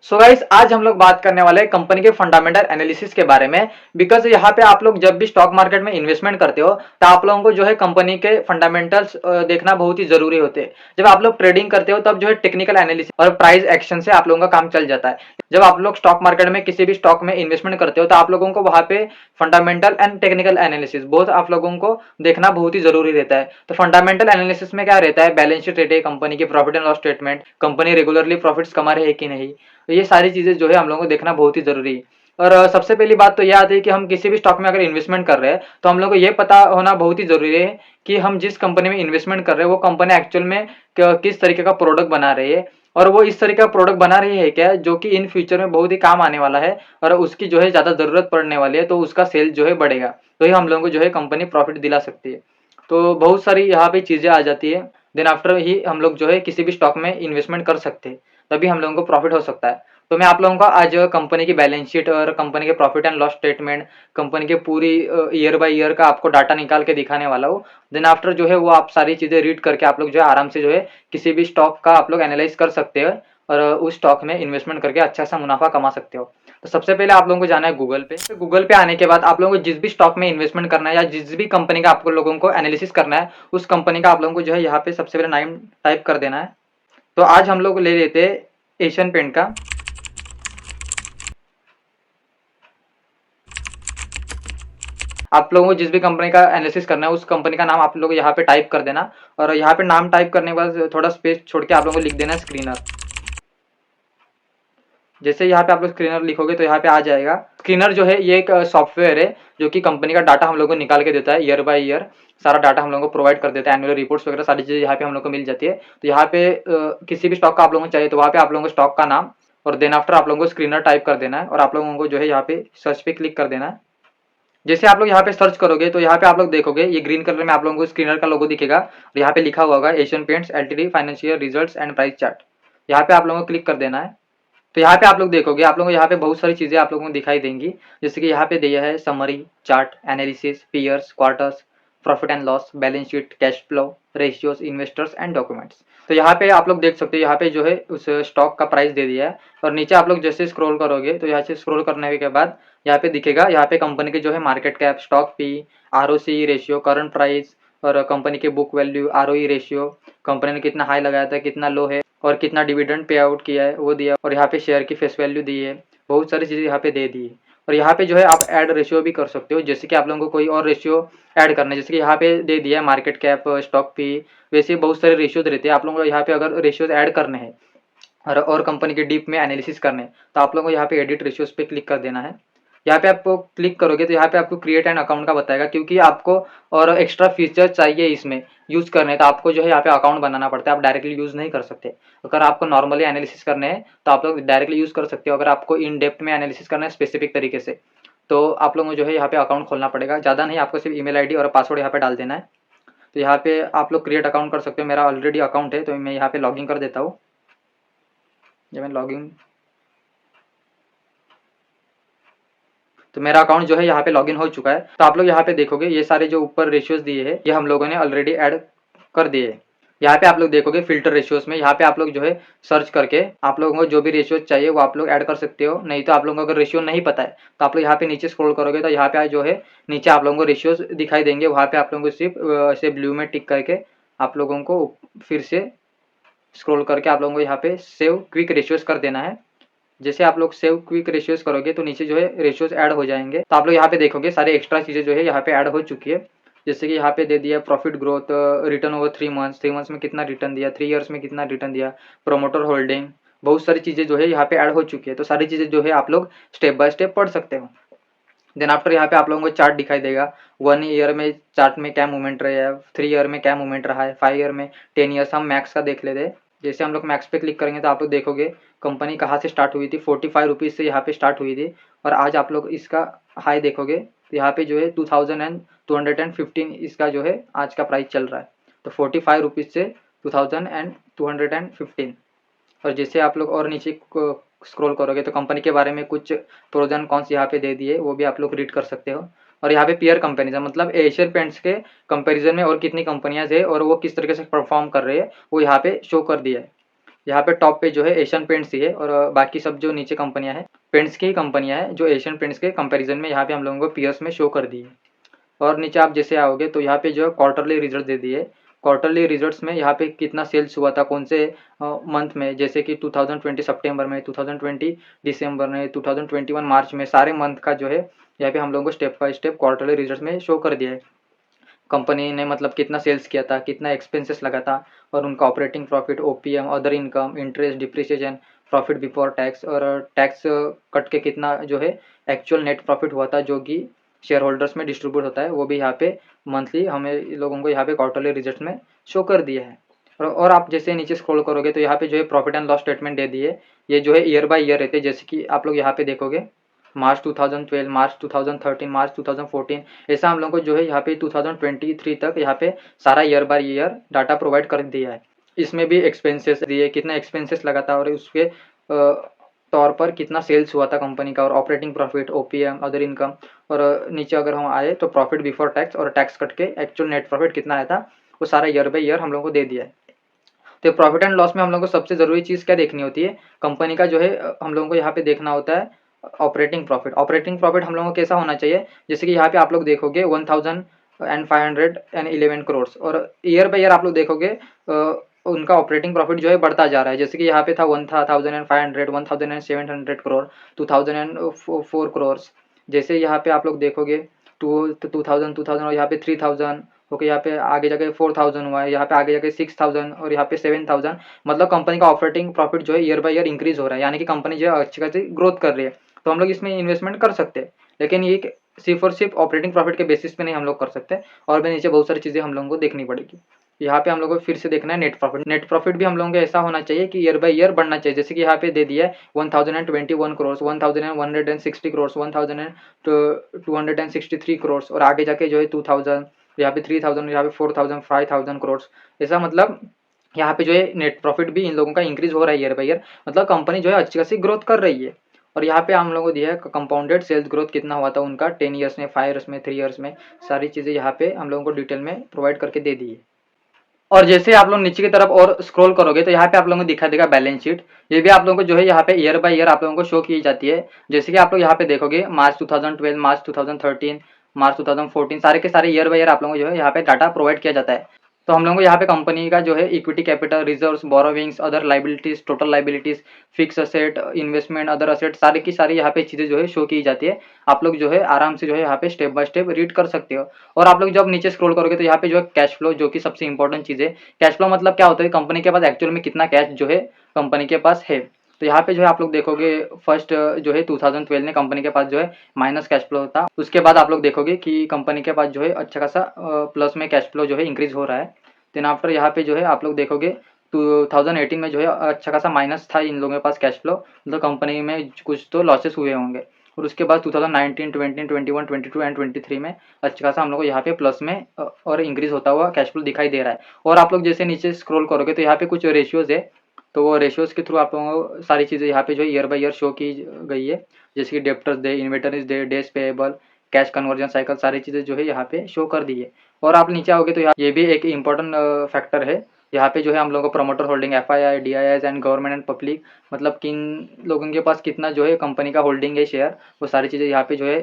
So guys, आज हम लोग बात करने वाले हैं कंपनी के फंडामेंटल एनालिसिस के बारे में। बिकॉज यहाँ पे आप लोग जब भी स्टॉक मार्केट में इन्वेस्टमेंट करते हो तो आप लोगों को जो है कंपनी के फंडामेंटल्स देखना बहुत ही जरूरी होते हैं। जब आप लोग ट्रेडिंग करते हो तब जो है टेक्निकल एनालिसिस और प्राइस एक्शन से आप लोगों का काम चल जाता है। जब आप लोग स्टॉक मार्केट में किसी भी स्टॉक में इन्वेस्टमेंट करते हो तो आप लोगों को वहां पे फंडामेंटल एंड टेक्निकल एनालिसिस बहुत आप लोगों को देखना बहुत ही जरूरी रहता है। तो फंडामेंटल एनालिसिस में क्या रहता है, बैलेंस शीट रहती है कंपनी की, profit and loss statement, company regularly profits कमा रही है कि नहीं। तो ये सारी चीजें जो है हम लोगों को देखना बहुत ही जरूरी है। और सबसे पहली बात तो यह आती है कि हम किसी भी स्टॉक में अगर इन्वेस्टमेंट कर रहे हैं तो हम लोग को ये पता होना बहुत ही जरूरी है कि हम जिस कंपनी में इन्वेस्टमेंट कर रहे हैं वो कंपनी एक्चुअल में किस तरीके का प्रोडक्ट बना रही है, और वो इस तरीके का प्रोडक्ट बना रही है क्या जो कि इन फ्यूचर में बहुत ही काम आने वाला है और उसकी जो है ज्यादा जरूरत पड़ने वाली है, तो उसका सेल जो है बढ़ेगा, तो ये हम लोगों को जो है कंपनी प्रॉफिट दिला सकती है। तो बहुत सारी यहाँ पे चीजें आ जाती है। देन आफ्टर ही हम लोग जो है किसी भी स्टॉक में इन्वेस्टमेंट कर सकते हैं, तभी हम लोगों को प्रॉफिट हो सकता है। तो मैं आप लोगों को आज कंपनी की बैलेंस शीट और कंपनी के profit and loss statement, company के पूरी ईयर बाय ईयर का आपको डाटा निकाल के दिखाने वाला हूँ। देन आफ्टर जो है वो आप सारी चीजें रीड करके आप लोग जो है आराम से जो है किसी भी स्टॉक का आप लोग एनालाइज कर सकते हो और उस स्टॉक में इन्वेस्टमेंट करके अच्छा सा मुनाफा कमा सकते हो। तो सबसे पहले आप लोगों को जाना है गूगल पे। तो गूगल पे आने के बाद आप लोगों को जिस भी स्टॉक में इन्वेस्टमेंट करना है या जिस भी कंपनी का आप लोगों को एनालिसिस करना है उस कंपनी का आप लोगों को जो है यहाँ पे सबसे पहले नाम टाइप कर देना है। तो आज हम लोग ले लेते हैं एशियन पेंट का। आप लोगों को जिस भी कंपनी का एनालिसिस करना है उस कंपनी का नाम आप लोग यहाँ पे टाइप कर देना, और यहाँ पे नाम टाइप करने के बाद थोड़ा स्पेस छोड़ के आप लोगों को लिख देना है स्क्रीनर। जैसे यहाँ पे आप लोग स्क्रीनर लिखोगे तो यहाँ पे आ जाएगा। स्क्रीनर जो है ये एक सॉफ्टवेयर है जो कि कंपनी का डाटा हम लोग को निकाल के देता है ईयर बाय ईयर। सारा डाटा हम लोगों को प्रोवाइड कर देता है, एनुअल रिपोर्ट्स वगैरह सारी चीजें यहाँ पे हम लोग को मिल जाती है। तो यहाँ पे किसी भी स्टॉक का आप लोगों को चाहिए तो वहाँ पे आप लोगों को स्टॉक का नाम और देन आफ्टर आप लोगों को स्क्रीनर टाइप कर देना है, और आप लोगों को जो है यहाँ पे सर्च पे क्लिक कर देना है। जैसे आप लोग यहाँ पे सर्च करोगे तो यहाँ पे आप लोग देखोगे ये ग्रीन कलर में आप लोगों को स्क्रीनर का लोगो दिखेगा और यहाँ पे लिखा हुआ होगा Asian paints LTD financial results and price chart. यहाँ पे आप लोगों को क्लिक कर देना है। तो यहाँ पे आप लोग देखोगे आप लोगों को यहाँ पे बहुत सारी चीजें आप लोगों को दिखाई देंगी। जैसे कि यहाँ पे दिया है summary, chart analysis, peers, quarters, profit and loss, balance sheet, cash flow, ratios, investors and documents. तो यहाँ पे आप लोग देख सकते हो यहाँ पे जो है उस स्टॉक का प्राइस दे दिया है। और नीचे आप लोग जैसे स्क्रॉल करोगे तो यहाँ से स्क्रॉल करने के बाद यहाँ पे दिखेगा, यहाँ पे कंपनी की जो है market cap, stock P, ROC ratio, current price और कंपनी के book value, ROE ratio, company ने कितना हाई लगाया था, कितना लो है और कितना डिविडेंड पे आउट किया है वो दिया, और यहाँ पे शेयर की फेस वैल्यू दी है। बहुत सारी चीजें यहाँ पे दे दी है। और यहाँ पे जो है आप ऐड रेशियो भी कर सकते हो, जैसे कि आप लोगों को कोई और रेशियो ऐड करना है, जैसे कि यहाँ पे दे दिया है मार्केट कैप, स्टॉक पी, वैसे बहुत सारे रेशियोज रहते हैं। आप लोगों को यहाँ पे अगर रेशियोज ऐड करने हैं और कंपनी के डीप में एनालिसिस करने हैं तो आप लोगों को यहाँ पे एडिट रेशियोज पे क्लिक कर देना है। यहाँ पे आपको क्लिक करोगे तो यहाँ पे आपको क्रिएट एन अकाउंट का बताएगा, क्योंकि आपको और एक्स्ट्रा फीचर चाहिए इसमें यूज करने तो आपको जो है यहाँ पे अकाउंट बनाना पड़ता है, आप डायरेक्टली यूज नहीं कर सकते। अगर आपको नॉर्मली एनालिसिस करने हैं तो आप लोग डायरेक्टली यूज कर सकते हो, अगर आपको इन डेप्थ में एनालिसिस करना है स्पेसिफिक तरीके से तो आप लोगों को जो है यहाँ पे अकाउंट खोलना पड़ेगा। ज़्यादा नहीं, आपको सिर्फ ईमेल आईडी और पासवर्ड यहाँ पे डाल देना है। तो यहाँ पे आप लोग क्रिएट अकाउंट कर सकते हो। मेरा ऑलरेडी अकाउंट है तो मैं यहाँ पे लॉगिन कर देता हूँ। जब मैं लॉगिन, तो मेरा अकाउंट जो है यहाँ पे लॉगिन हो चुका है। तो आप लोग यहाँ पे देखोगे ये सारे जो ऊपर रेशियोज दिए हैं ये हम लोगों ने ऑलरेडी ऐड कर दिए हैं। यहाँ पे आप लोग देखोगे फिल्टर रेशियोज में यहाँ पे आप लोग जो है सर्च करके आप लोगों को जो भी रेशियोज चाहिए वो आप लोग ऐड कर सकते हो। नहीं तो आप लोगों को अगर रेशियो नहीं पता है तो आप लोग यहाँ पे नीचे स्क्रॉल करोगे तो यहाँ पे जो है नीचे आप लोगों को रेशियोज दिखाई देंगे, वहाँ पे आप लोगों को सिर्फ ऐसे ब्लू में टिक करके आप लोगों को फिर से स्क्रॉल करके आप लोगों को यहाँ पे सेव क्विक रेशियोज कर देना है। जैसे आप लोग सेव क्विक रेशियोज करोगे तो नीचे जो है रेशियोज ऐड हो जाएंगे। तो आप लोग यहाँ पे देखोगे सारे एक्स्ट्रा चीजें जो है यहाँ पे ऐड हो चुकी है। जैसे कि यहाँ पे दे दिया profit growth, return over 3 months, 3 months में कितना रिटर्न दिया, 3 ईयर्स में कितना रिटर्न दिया, प्रोमोटर होल्डिंग, बहुत सारी चीजें जो है यहाँ पे ऐड हो चुकी है। तो सारी चीजें जो है आप लोग स्टेप बाय स्टेप पढ़ सकते हो। देन आफ्टर यहाँ पे आप लोगों को चार्ट दिखाई देगा, 1 ईयर में चार्ट में क्या मूवमेंट रहा है, 3 ईयर में क्या मूवमेंट रहा है, 5 ईयर में, 10 ईयर्स। हम मैक्स का देख लेते हैं। जैसे हम लोग मैक्स पे क्लिक करेंगे तो आप लोग देखोगे कंपनी कहाँ से स्टार्ट हुई थी, 45 रुपीज़ से यहाँ पे स्टार्ट हुई थी और आज आप लोग इसका हाई देखोगे तो यहाँ पे जो है 2215 इसका जो है आज का प्राइस चल रहा है। तो 45 रुपीज़ से 2215। और जैसे आप लोग और नीचे स्क्रॉल करोगे तो कंपनी के बारे में कुछ प्रोज एंड कॉन्स यहाँ पे दे दिए, वो भी आप लोग रीड कर सकते हो। और यहाँ पे पीयर कंपैरिजन मतलब एशियन पेंट्स के कंपैरिजन में और कितनी कंपनियां है और वो किस तरीके से परफॉर्म कर रही है वो यहाँ पे शो कर दिया है। यहाँ पे टॉप पे जो है एशियन पेंट्स ही है और बाकी सब जो नीचे कंपनियां हैं पेंट्स की कंपनियां हैं जो एशियन पेंट्स के कंपैरिजन में यहाँ पे हम लोगों को पीयर्स में शो कर दी है। और नीचे आप जैसे आओगे तो यहाँ पे जो है क्वार्टरली रिजल्ट दे दिए। क्वार्टरली रिजल्ट्स में यहाँ पे कितना सेल्स हुआ था कौन से मंथ में, जैसे कि 2020 सितंबर में, 2020 दिसंबर में, 2021 मार्च में, सारे मंथ का जो है यहाँ पे हम लोगों को step by step quarterly result में शो कर दिया है। कंपनी ने मतलब कितना सेल्स किया था, कितना एक्सपेंसेस लगा था और उनका operating profit, OPM, other income, interest, depreciation, profit before tax और टैक्स कट के कितना जो है एक्चुअल नेट प्रॉफिट हुआ था जो कि शेयर होल्डर्स में डिस्ट्रीब्यूट होता है, वो भी यहाँ पे मंथली हमें लोगों को यहाँ पे क्वार्टरली रिजल्ट में शो कर दिया है। और आप जैसे नीचे स्क्रॉल करोगे तो यहाँ पे जो है प्रॉफिट एंड लॉस स्टेटमेंट दे दिए। ये जो है ईयर बाय ईयर रहते हैं, जैसे कि आप लोग यहाँ पे देखोगे मार्च 2012, मार्च 2013, मार्च 2014, ऐसा हम लोग को जो है यहाँ पे 2023 तक यहाँ पे सारा year by year data provide कर दिया है। इसमें भी एक्सपेंसेस दिए, कितना एक्सपेंसेस लगा था और उसके तौर पर कितना सेल्स हुआ था कंपनी का और operating profit, OPM, other income और नीचे अगर हम आए तो प्रॉफिट बिफोर टैक्स और टैक्स कट के एक्चुअल नेट प्रॉफिट कितना आया था वो सारा ईयर बाय ईयर हम लोग को दे दिया है। तो प्रॉफिट एंड लॉस में हम लोग को सबसे ज़रूरी चीज़ क्या देखनी होती है, कंपनी का जो है हम लोगों को यहाँ पे देखना होता है ऑपरेटिंग प्रॉफिट। ऑपरेटिंग प्रॉफिट हम लोगों को कैसा होना चाहिए, जैसे कि यहाँ पे आप लोग देखोगे 1511 करोड़ और ईयर बाय ईयर आप लोग देखोगे उनका ऑपरेटिंग प्रॉफिट जो है बढ़ता जा रहा है। जैसे कि यहाँ पे था 1500, 1700 करोड़, 2004 करोड़। जैसे यहाँ पे आप लोग देखोगे 2000 और यहाँ पे 3000, ओके, यहाँ पे आगे जाके 4000 हुआ है, यहाँ पे आगे जाके 6000 और यहाँ पे 7000। मतलब कंपनी का ऑपरेटिंग प्रॉफिट जो है ईयर बाय ईयर इंक्रीज हो रहा है, यानी कि कंपनी जो है अच्छी खासी ग्रोथ कर रही है। तो हम लोग इसमें इन्वेस्टमेंट कर सकते हैं, लेकिन ये सिर्फ और सिर्फ ऑपरेटिंग प्रॉफिट के बेसिस पे नहीं हम लोग कर सकते, और भी नीचे बहुत सारी चीज़ें हम लोगों को देखनी पड़ेगी। यहाँ पे हम लोग को फिर से देखना है नेट प्रॉफिट। नेट प्रॉफिट भी हम लोगों को ऐसा होना चाहिए कि ईयर बाय ईयर बढ़ना चाहिए। जैसे कि यहाँ पे दे दिया है 1021 करोड़, 1160 करोड़, 1263 करोड़ और आगे जाके जो है 2000, यहाँ पे 3000, यहाँ पे 4000, 5000 करोड़। ऐसा मतलब यहाँ पे जो है नेट प्रॉफिट भी इन लोगों का इंक्रीज हो रहा है ईयर बाय ईयर, मतलब कंपनी जो है अच्छी खासी ग्रोथ कर रही है। और यहाँ पे हम लोगों को दिया है कंपाउंडेड सेल्स ग्रोथ कितना हुआ था उनका 10 ईयर्स में, 5 ईयर्स में, 3 ईयर्स में, सारी चीज़ें यहाँ पे हम लोगों को डिटेल में प्रोवाइड करके दे दी है। और जैसे आप लोग नीचे की तरफ और स्क्रॉल करोगे तो यहाँ पे आप लोगों को दिखा देगा बैलेंस शीट। ये भी आप लोगों को जो है यहाँ पे ईयर बाय ईयर आप लोगों को शो की जाती है। जैसे कि आप लोग यहाँ पे देखोगे मार्च 2012, मार्च 2013, मार्च 2014, सारे के सारे ईयर बाय ईयर आप लोगों को जो है यहाँ पे डाटा प्रोवाइड किया जाता है। तो हम लोगों को यहाँ पे कंपनी का जो है equity capital, reserves, borrowings, other liabilities, total liabilities, fix asset, investment, other asset, सारी की सारी यहाँ पे चीज़ें जो है शो की जाती है। आप लोग जो है आराम से जो है यहाँ पे स्टेप बाय स्टेप रीड कर सकते हो। और आप लोग जब नीचे स्क्रॉल करोगे तो यहाँ पे जो है कैश फ्लो, जो कि सबसे इंपॉर्टेंट चीज़ है। कैश फ्लो मतलब क्या होता है, कंपनी के पास एक्चुअल में कितना कैश जो है कंपनी के पास है। तो यहाँ पे जो है आप लोग देखोगे फर्स्ट जो है 2012 में कंपनी के पास जो है माइनस कैश फ्लो था। उसके बाद आप लोग देखोगे कि कंपनी के पास जो है अच्छा खासा प्लस में कैश फ्लो जो है इंक्रीज हो रहा है। देन आफ्टर यहाँ पे जो है आप लोग देखोगे 2018 में जो है अच्छा खासा माइनस था इन लोगों के पास कैश फ्लो, मतलब कंपनी में कुछ तो लॉसेस हुए होंगे। और उसके बाद 2019, 20, 21, 22 एंड 23 में अच्छा खासा हम लोग को यहाँ पे प्लस में और इंक्रीज होता हुआ कैश फ्लो दिखाई दे रहा है। और आप लोग जैसे नीचे स्क्रॉल करोगे तो यहाँ पे कुछ रेशियोज है, तो वो रेशियोज के थ्रू आप लोगों को सारी चीज़ें यहाँ पे जो है ईयर बाय ईयर शो की गई है। जैसे कि debtors day, inventories day, days payable, cash conversion cycle, सारी चीज़ें जो है यहाँ पे शो कर दी है। और आप नीचे आओगे तो यहाँ ये भी एक इम्पोर्टेंट फैक्टर है। यहाँ पे जो है हम लोगों को promoter holding, FII, DIIs and government and public, मतलब किन लोगों के पास कितना जो है कंपनी का होल्डिंग है शेयर, वो सारी चीज़ें यहाँ पे जो है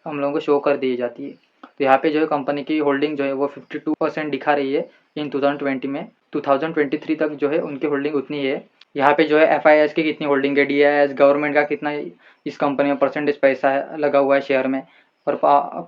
हम लोगों को शो कर दी जाती है। तो यहाँ पे जो है कंपनी की होल्डिंग जो है वो 52% दिखा रही है इन 2020 में। 2023 तक जो है उनकी होल्डिंग उतनी है। यहाँ पे जो है एफआईआईज की कितनी होल्डिंग है, डीआईआईज, गवर्नमेंट का कितना इस कंपनी में परसेंटेज पैसा है लगा हुआ है शेयर में, और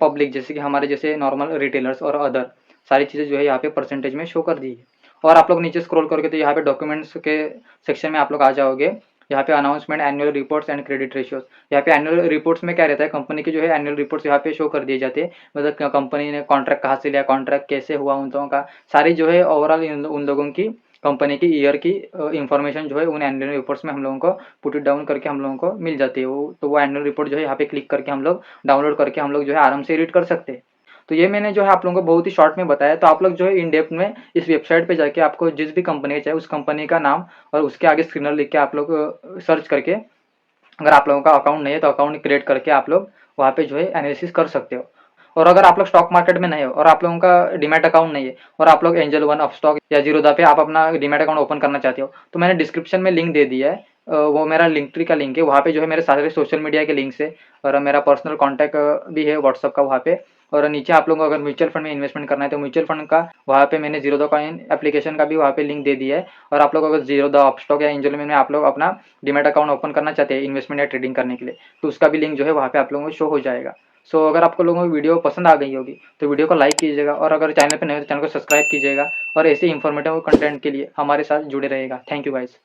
पब्लिक जैसे कि हमारे जैसे नॉर्मल रिटेलर्स और अदर सारी चीज़ें जो है यहाँ पे परसेंटेज में शो कर दी है। और आप लोग नीचे स्क्रॉल करके तो यहाँ पे डॉक्यूमेंट्स के सेक्शन में आप लोग आ जाओगे। यहाँ पे announcement, annual reports and credit ratios. यहाँ पे एनुअल रिपोर्ट्स में क्या रहता है, कंपनी की जो है एनुअल रिपोर्ट्स यहाँ पे शो कर दिए जाते हैं, मतलब कंपनी ने कॉन्ट्रैक्ट कहाँ से लिया, कॉन्ट्रैक्ट कैसे हुआ, उन लोगों का सारी जो है ओवरऑल उन लोगों की कंपनी की ईयर की इंफॉर्मेशन जो है उन एनुअल रिपोर्ट्स में हम लोगों को पुट इट डाउन करके हम लोगों को मिल जाती है। वो एनुअल रिपोर्ट जो है यहाँ पे क्लिक करके हम लोग डाउनलोड करके हम लोग जो है आराम से रीड कर सकते हैं। तो ये मैंने जो है आप लोगों को बहुत ही शॉर्ट में बताया। तो आप लोग जो है इन डेप्थ में इस वेबसाइट पे जाके आपको जिस भी कंपनी चाहे उस कंपनी का नाम और उसके आगे स्क्रीनर लिख के आप लोग सर्च करके, अगर आप लोगों का अकाउंट नहीं है तो अकाउंट क्रिएट करके आप लोग वहाँ पे जो है एनालिसिस कर सकते हो। और अगर आप लोग स्टॉक मार्केट में नहीं हो और आप लोगों का डीमैट अकाउंट नहीं है और आप लोग एंजल वन, अपस्टॉक या जीरोधा पे आप अपना डीमैट अकाउंट ओपन करना चाहते हो, तो मैंने डिस्क्रिप्शन में लिंक दे दिया है। वो मेरा लिंक ट्री का लिंक है, वहाँ पे जो है मेरे सारे सोशल मीडिया के लिंक्स है और मेरा पर्सनल कॉन्टैक्ट भी है व्हाट्सअप का वहाँ पे। और नीचे आप लोगों को अगर म्यूचुअल फंड में इन्वेस्टमेंट करना है तो म्यूचुअल फंड का वहाँ पे मैंने जीरोधा कॉइन एप्लीकेशन का भी वहाँ पे लिंक दे दिया है। और आप लोग अगर जीरोधा, अपस्टॉक या एंजल में आप लोग अपना डीमैट अकाउंट ओपन करना चाहते हैं इन्वेस्टमेंट या ट्रेडिंग करने के लिए, तो उसका भी लिंक जो है वहाँ पे आप लोगों को शो हो जाएगा। सो अगर आपको लोगों को वीडियो पसंद आ गई होगी तो वीडियो को लाइक कीजिएगा, और अगर चैनल पे नए हो तो चैनल को सब्सक्राइब कीजिएगा और ऐसे ही इंफॉर्मेटिव कंटेंट के लिए हमारे साथ जुड़े रहेगा। Thank you guys.